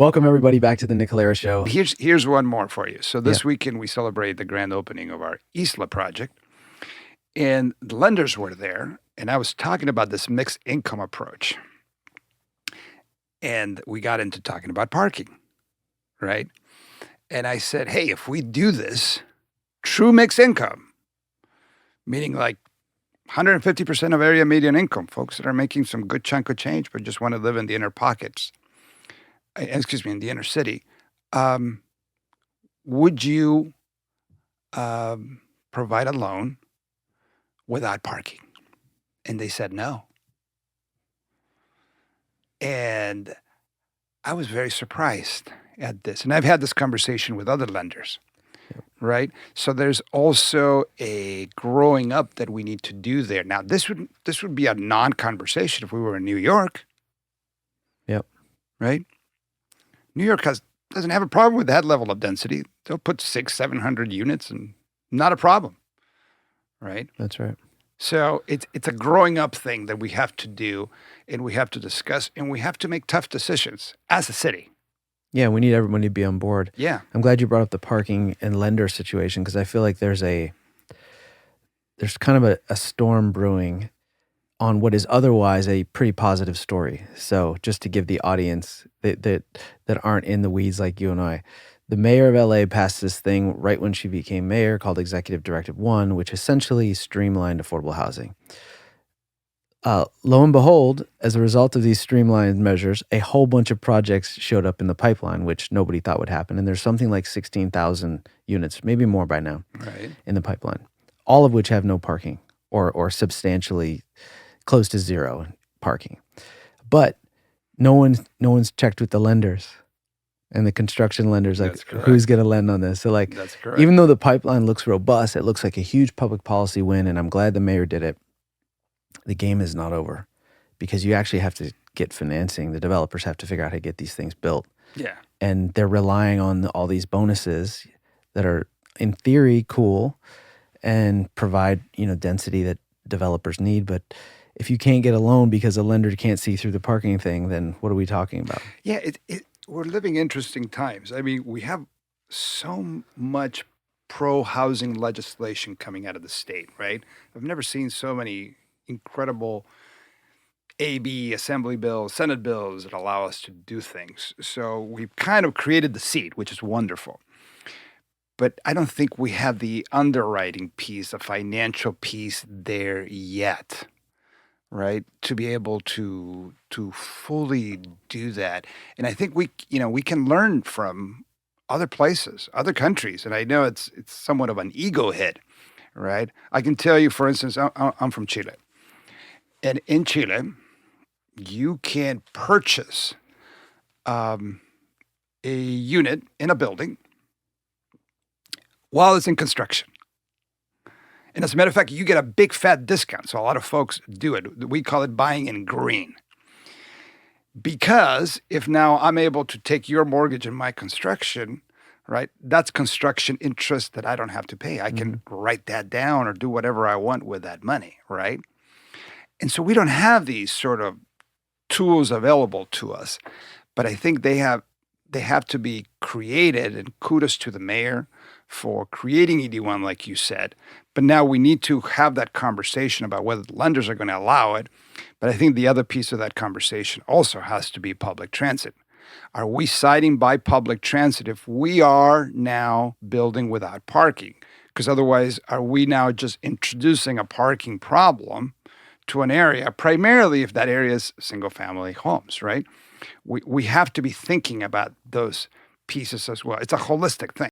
Welcome everybody back to the Nick Halaris Show. Here's one more for you. So this weekend we celebrate the grand opening of our Isla project, and the lenders were there, and I was talking about this mixed income approach, and we got into talking about parking, right? And I said, hey, if we do this, true mixed income, meaning like 150% of area median income, folks that are making some good chunk of change but just want to live in the inner pockets, in the inner city, would you provide a loan without parking? And they said no. And I was very surprised at this. And I've had this conversation with other lenders, right? So there's also a growing up that we need to do there. Now, this would be a non-conversation if we were in New York. Yep. Right? New York doesn't have a problem with that level of density. They'll put 600-700 units and not a problem, right? That's right. So it's a growing up thing that we have to do, and we have to discuss, and we have to make tough decisions as a city. Yeah, we need everybody to be on board. Yeah. I'm glad you brought up the parking and lender situation because I feel like there's kind of a storm brewing on what is otherwise a pretty positive story. So just to give the audience that aren't in the weeds like you and I, the mayor of LA passed this thing right when she became mayor called Executive Directive 1, which essentially streamlined affordable housing. Lo and behold, as a result of these streamlined measures, a whole bunch of projects showed up in the pipeline, which nobody thought would happen. And there's something like 16,000 units, maybe more by now, in the pipeline, all of which have no parking or substantially close to zero parking. But no one's checked with the lenders and the construction lenders, like who's going to lend on this. So like, even though the pipeline looks robust, it looks like a huge public policy win, and I'm glad the mayor did it. The game is not over because you actually have to get financing. The developers have to figure out how to get these things built. Yeah. And they're relying on all these bonuses that are in theory cool and provide, density that developers need. But if you can't get a loan because a lender can't see through the parking thing, then what are we talking about? Yeah, we're living interesting times. I mean, we have so much pro-housing legislation coming out of the state, right? I've never seen so many incredible AB, Assembly bills, Senate bills that allow us to do things. So we've kind of created the seed, which is wonderful. But I don't think we have the underwriting piece, the financial piece there yet, right? To be able to fully do that. And I think we can learn from other places, other countries. And I know it's somewhat of an ego hit, right? I can tell you, for instance, I'm from Chile. And in Chile, you can purchase a unit in a building while it's in construction. And as a matter of fact, you get a big fat discount. So a lot of folks do it. We call it buying in green. Because if now I'm able to take your mortgage in my construction, right, that's construction interest that I don't have to pay. I can write that down or do whatever I want with that money, right? And so we don't have these sort of tools available to us. But I think they have to be created, and kudos to the mayor for creating ED1, like you said. But now we need to have that conversation about whether the lenders are going to allow it. But I think the other piece of that conversation also has to be public transit. Are we siding by public transit if we are now building without parking? Because otherwise, are we now just introducing a parking problem to an area, primarily if that area is single-family homes, right? We have to be thinking about those pieces as well. It's a holistic thing.